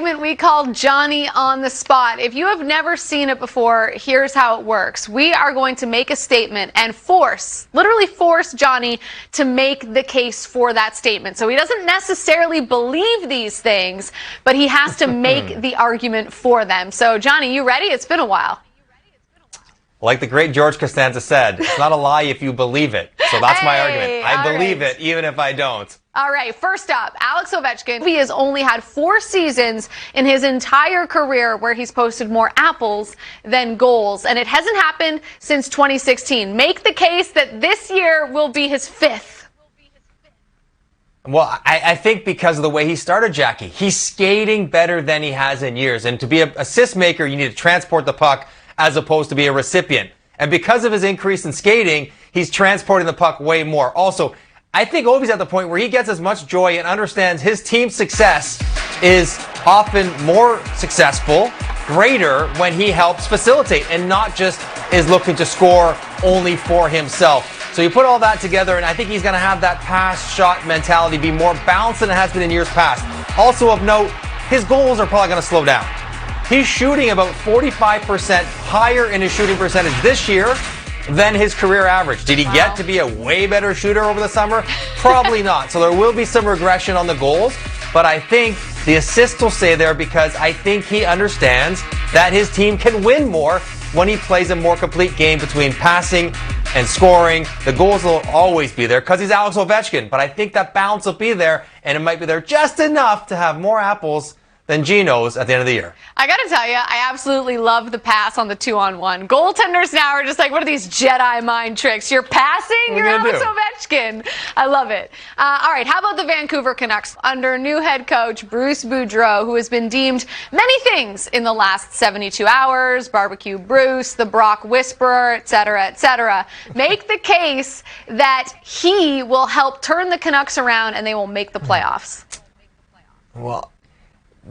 segment we call Johnny on the Spot. If you have never seen it before, here's how it works. We are going to make a statement and literally force Johnny to make the case for that statement. So he doesn't necessarily believe these things, but he has to make the argument for them. So Johnny, you ready? It's been a while. Like the great George Costanza said, it's not a lie if you believe it. So that's my argument. I believe it even if I don't. All right, first up, Alex Ovechkin. He has only had 4 seasons in his entire career where he's posted more apples than goals, and it hasn't happened since 2016. Make the case that this year will be his 5th. Well, I think because of the way he started, Jackie. He's skating better than he has in years, and to be an assist maker, you need to transport the puck as opposed to be a recipient. And because of his increase in skating, he's transporting the puck way more. Also, I think Ovi's at the point where he gets as much joy and understands his team's success is often more successful, greater when he helps facilitate and not just is looking to score only for himself. So you put all that together, and I think he's going to have that pass shot mentality be more balanced than it has been in years past. Also of note, his goals are probably going to slow down. He's shooting about 45% higher in his shooting percentage this year than his career average. Did he get to be a way better shooter over the summer? Probably not. So there will be some regression on the goals, but I think the assists will stay there because I think he understands that his team can win more when he plays a more complete game between passing and scoring. The goals will always be there because he's Alex Ovechkin, but I think that balance will be there, and it might be there just enough to have more apples than Geno's at the end of the year. I got to tell you, I absolutely love the pass on the 2-on-1. Goaltenders now are just like, what are these Jedi mind tricks? You're passing? You're Alex Ovechkin. I love it. All right, how about the Vancouver Canucks? Under new head coach Bruce Boudreau, who has been deemed many things in the last 72 hours, Barbecue Bruce, the Brock Whisperer, etc., etc. Make the case that he will help turn the Canucks around and they will make the playoffs. Well,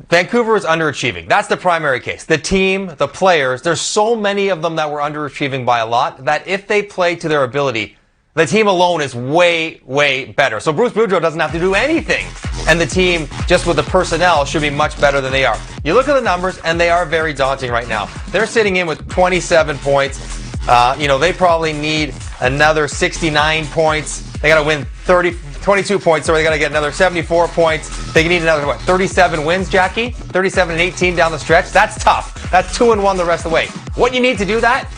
Vancouver is underachieving. That's the primary case. The team, the players, there's so many of them that were underachieving by a lot that if they play to their ability, the team alone is way, way better. So Bruce Boudreau doesn't have to do anything. And the team, just with the personnel, should be much better than they are. You look at the numbers, and they are very daunting right now. They're sitting in with 27 points. They probably need another 69 points. They got to win 22 points, so they got to get another 74 points. They need another, 37 wins, Jackie? 37 and 18 down the stretch? That's tough. That's 2-1 the rest of the way. What you need to do that?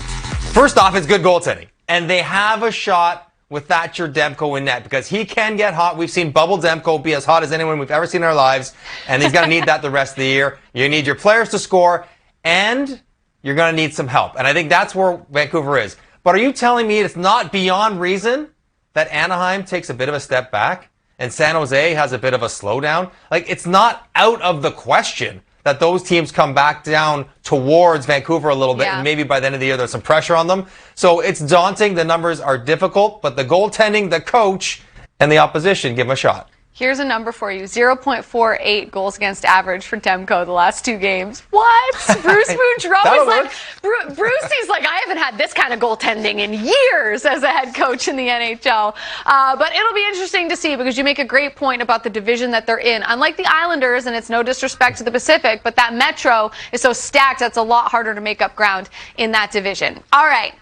First off, it's good goaltending. And they have a shot with Thatcher Demko in net because he can get hot. We've seen Bubble Demko be as hot as anyone we've ever seen in our lives, and he's going to need that the rest of the year. You need your players to score, and you're going to need some help. And I think that's where Vancouver is. But are you telling me it's not beyond reason that Anaheim takes a bit of a step back and San Jose has a bit of a slowdown? Like, it's not out of the question that those teams come back down towards Vancouver a little bit, and maybe by the end of the year there's some pressure on them. So it's daunting. The numbers are difficult, but the goaltending, the coach, and the opposition give them a shot. Here's a number for you, 0.48 goals against average for Demko the last 2 games. What? Bruce Boudreau is like, Brucey's like, I haven't had this kind of goaltending in years as a head coach in the NHL. But it'll be interesting to see because you make a great point about the division that they're in. Unlike the Islanders, and it's no disrespect to the Pacific, but that Metro is so stacked that's a lot harder to make up ground in that division. All right.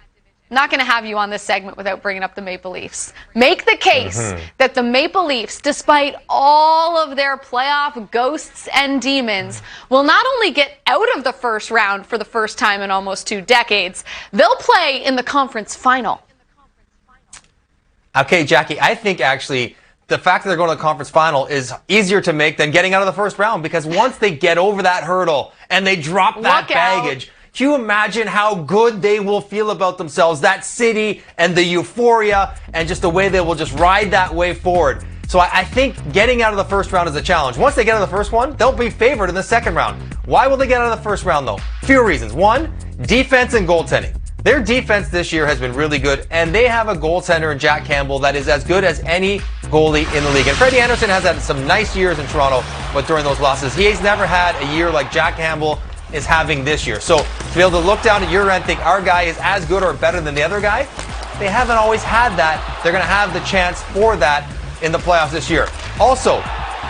Not going to have you on this segment without bringing up the Maple Leafs. Make the case that the Maple Leafs, despite all of their playoff ghosts and demons, will not only get out of the first round for the first time in almost 2 decades, they'll play in the conference final. Okay, Jackie, I think actually the fact that they're going to the conference final is easier to make than getting out of the first round because once they get over that hurdle and they drop that baggage, can you imagine how good they will feel about themselves, that city and the euphoria and just the way they will just ride that way forward? So I think getting out of the first round is a challenge. Once they get out of the first one, they'll be favored in the second round. Why will they get out of the first round, though? Few reasons. One, defense and goaltending. Their defense this year has been really good, and they have a goaltender in Jack Campbell that is as good as any goalie in the league. And Freddie Anderson has had some nice years in Toronto, but during those losses, he's never had a year like Jack Campbell is having this year. So to be able to look down at your end and think our guy is as good or better than the other guy, they haven't always had that. They're going to have the chance for that in the playoffs this year. Also,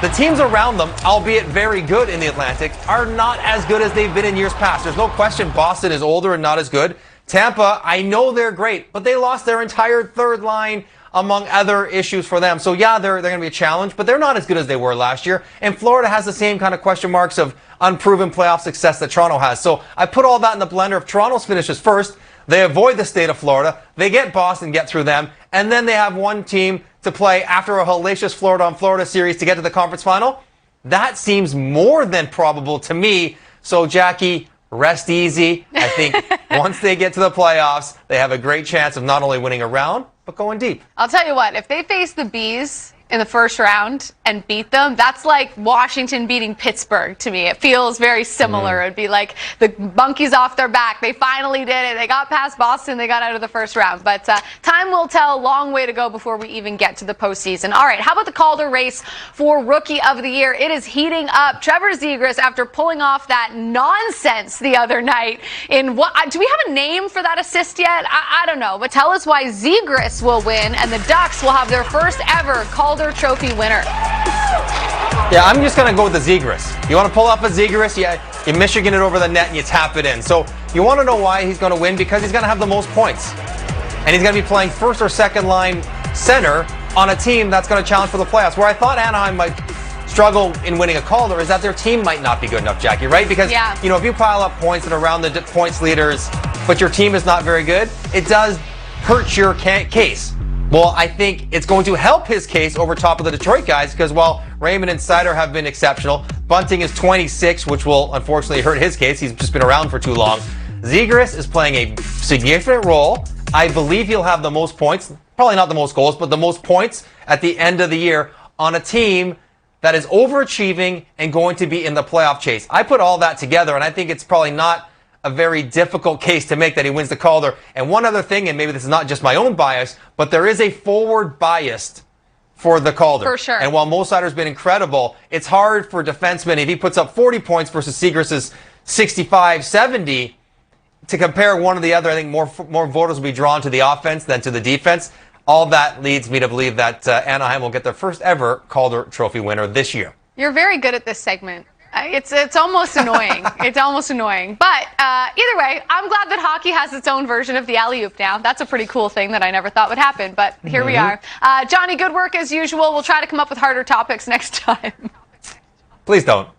the teams around them, albeit very good in the Atlantic, are not as good as they've been in years past. There's no question Boston is older and not as good. Tampa, I know they're great, but they lost their entire third line among other issues for them. So yeah, they're going to be a challenge, but they're not as good as they were last year. And Florida has the same kind of question marks of unproven playoff success that Toronto has. So I put all that in the blender. If Toronto's finishes first, they avoid the state of Florida. They get Boston, get through them, and then they have one team to play after a hellacious Florida on Florida series to get to the conference final. That seems more than probable to me. So Jackie, rest easy. I think once they get to the playoffs, they have a great chance of not only winning a round, but going deep. I'll tell you what, if they face the Bees in the first round and beat them, that's like Washington beating Pittsburgh to me. It feels very similar. It'd be like the monkeys off their back. They finally did it. They got past Boston. They got out of the first round. But time will tell. Long way to go before we even get to the postseason. All right, how about the Calder race for Rookie of the Year? It is heating up. Trevor Zegras, after pulling off that nonsense the other night in what? Do we have a name for that assist yet? I don't know. But tell us why Zegras will win and the Ducks will have their first ever Calder Trophy winner. Yeah, I'm just going to go with the Zegras. You want to pull up a Zegras, you Michigan it over the net and you tap it in. So you want to know why he's going to win? Because he's going to have the most points. And he's going to be playing first or second line center on a team that's going to challenge for the playoffs. Where I thought Anaheim might struggle in winning a Calder is that their team might not be good enough, Jackie, right? Because, you know, if you pile up points and around the points leaders, but your team is not very good, it does hurt your case. Well, I think it's going to help his case over top of the Detroit guys because while Raymond and Seider have been exceptional, Bunting is 26, which will unfortunately hurt his case. He's just been around for too long. Zegras is playing a significant role. I believe he'll have the most points, probably not the most goals, but the most points at the end of the year on a team that is overachieving and going to be in the playoff chase. I put all that together, and I think it's probably not a very difficult case to make that he wins the Calder. And one other thing, and maybe this is not just my own bias, but there is a forward bias for the Calder. For sure. And while Mo Seider's been incredible, it's hard for defensemen, if he puts up 40 points versus Zegras' 65, 70, to compare one to the other. I think more voters will be drawn to the offense than to the defense. All that leads me to believe that Anaheim will get their first ever Calder Trophy winner this year. You're very good at this segment. It's almost annoying. It's almost annoying. But either way, I'm glad that hockey has its own version of the alley-oop now. That's a pretty cool thing that I never thought would happen. But here we are. Johnny, good work as usual. We'll try to come up with harder topics next time. Please don't.